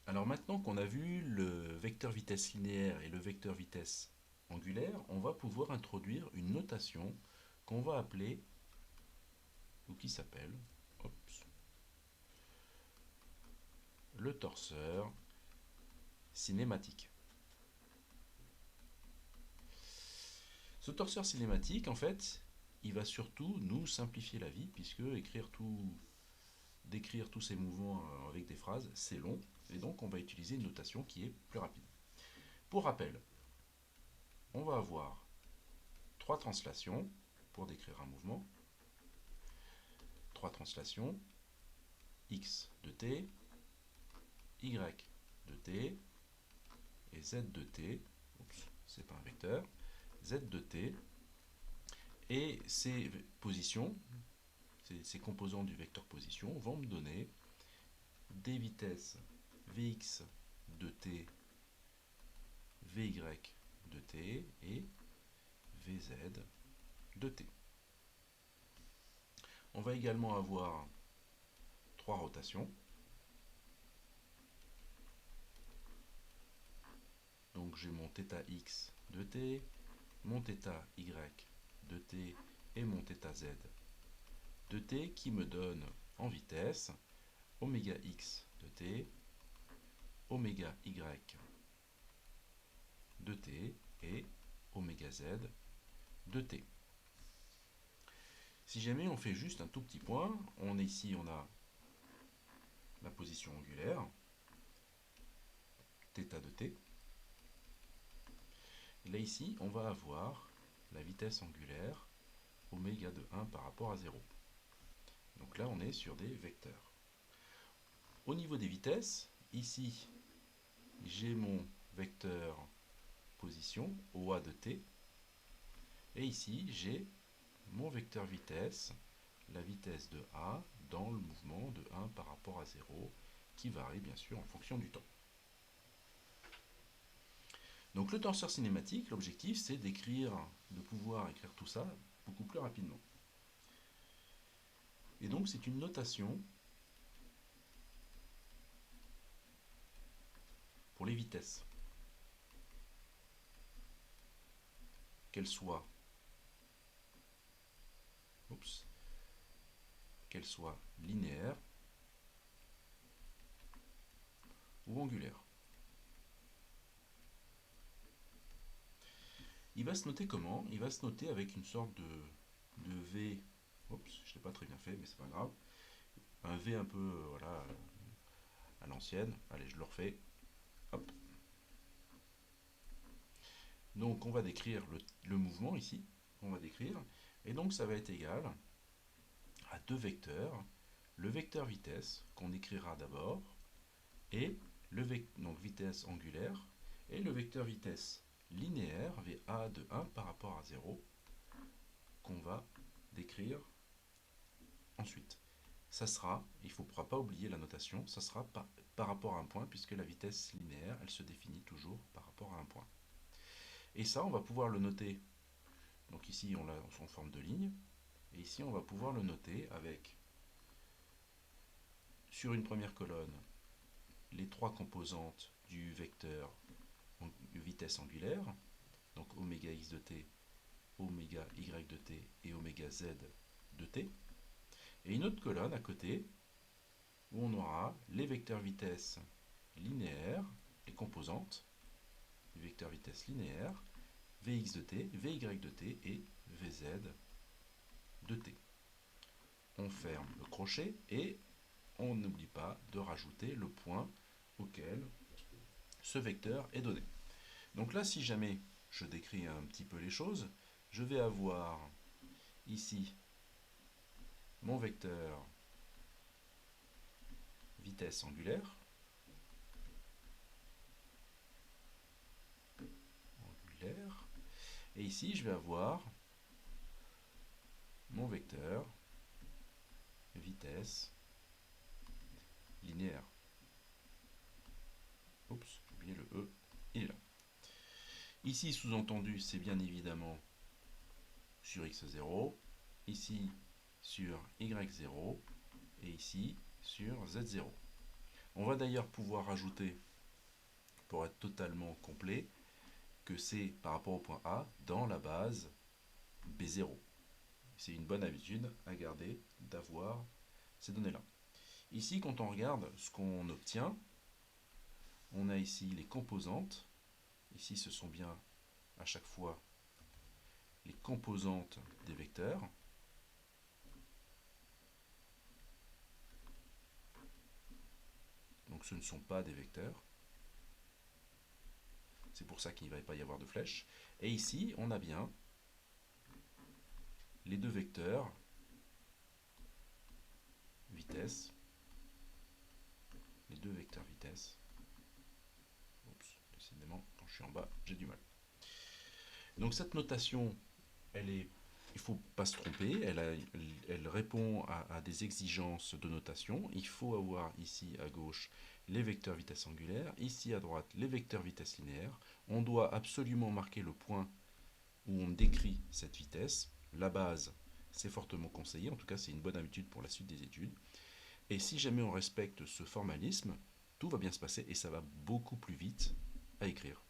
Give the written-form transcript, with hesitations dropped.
Alors maintenant qu'on a vu le vecteur vitesse linéaire et le vecteur vitesse angulaire, on va pouvoir introduire une notation qu'on va appeler, ou qui s'appelle, le torseur cinématique. Ce torseur cinématique, en fait, il va surtout nous simplifier la vie, puisque décrire tous ces mouvements avec des phrases, c'est long, et donc on va utiliser une notation qui est plus rapide. Pour rappel, on va avoir trois translations pour décrire un mouvement. Trois translations, x de t, y de t et z de t. Oups, c'est pas un vecteur. Z de t. Et ces positions, ces composants du vecteur position vont me donner des vitesses Vx de t, Vy de t et Vz de t. On va également avoir trois rotations. Donc j'ai mon θx de t, mon θy de t et mon θz de t qui me donne en vitesse oméga x de t, oméga y de t et oméga z de t. Si jamais on fait juste un tout petit point, on a la position angulaire, θ de t. Et là ici, on va avoir la vitesse angulaire oméga de 1 par rapport à 0. Donc là, on est sur des vecteurs. Au niveau des vitesses, ici, j'ai mon vecteur position, OA de t. Et ici, j'ai mon vecteur vitesse, la vitesse de A dans le mouvement de 1 par rapport à 0, qui varie bien sûr en fonction du temps. Donc le torseur cinématique, l'objectif c'est de pouvoir écrire tout ça beaucoup plus rapidement. Et donc c'est une notation pour les vitesses. Qu'elles soient linéaires ou angulaires. Il va se noter comment? Il va se noter avec une sorte de V. Oups, je ne l'ai pas très bien fait, mais c'est pas grave. Un V un peu voilà, à l'ancienne. Allez, je le refais. Hop. Donc on va décrire le mouvement ici. On va décrire. Et donc ça va être égal à deux vecteurs. Le vecteur vitesse qu'on écrira d'abord et donc vitesse angulaire et le vecteur vitesse linéaire VA de 1 par rapport à 0 qu'on va décrire ensuite. Ça sera, il ne faudra pas oublier la notation, ça sera par rapport à un point puisque la vitesse linéaire elle se définit toujours par rapport à un point. Et ça on va pouvoir le noter, donc ici on l'a en forme de ligne et ici on va pouvoir le noter avec sur une première colonne les trois composantes du vecteur vitesse angulaire, donc oméga x de t, oméga y de t et oméga z de t, et une autre colonne à côté où on aura les vecteurs vitesse linéaires, les composantes du vecteur vitesse linéaire, Vx de t, Vy de t et Vz de t. On ferme le crochet et on n'oublie pas de rajouter le point auquel ce vecteur est donné. Donc là, si jamais je décris un petit peu les choses, je vais avoir ici mon vecteur vitesse angulaire, et ici je vais avoir mon vecteur vitesse linéaire. Oups, j'ai oublié le E, il est là. Ici, sous-entendu, c'est bien évidemment sur x0, ici sur y0, et ici sur z0. On va d'ailleurs pouvoir rajouter, pour être totalement complet, que c'est par rapport au point A dans la base B0. C'est une bonne habitude à garder d'avoir ces données-là. Ici, quand on regarde ce qu'on obtient, on a ici les composantes. Ici, ce sont bien à chaque fois les composantes des vecteurs. Donc ce ne sont pas des vecteurs. C'est pour ça qu'il ne va pas y avoir de flèche. Et ici, on a bien les deux vecteurs vitesse. Les deux vecteurs vitesse. Oups, décidément, quand je suis en bas, j'ai du mal. Donc cette notation, il ne faut pas se tromper, elle répond à des exigences de notation. Il faut avoir ici à gauche les vecteurs vitesse angulaire, ici à droite les vecteurs vitesse linéaire. On doit absolument marquer le point où on décrit cette vitesse. La base, c'est fortement conseillé, en tout cas c'est une bonne habitude pour la suite des études. Et si jamais on respecte ce formalisme, tout va bien se passer et ça va beaucoup plus vite à écrire.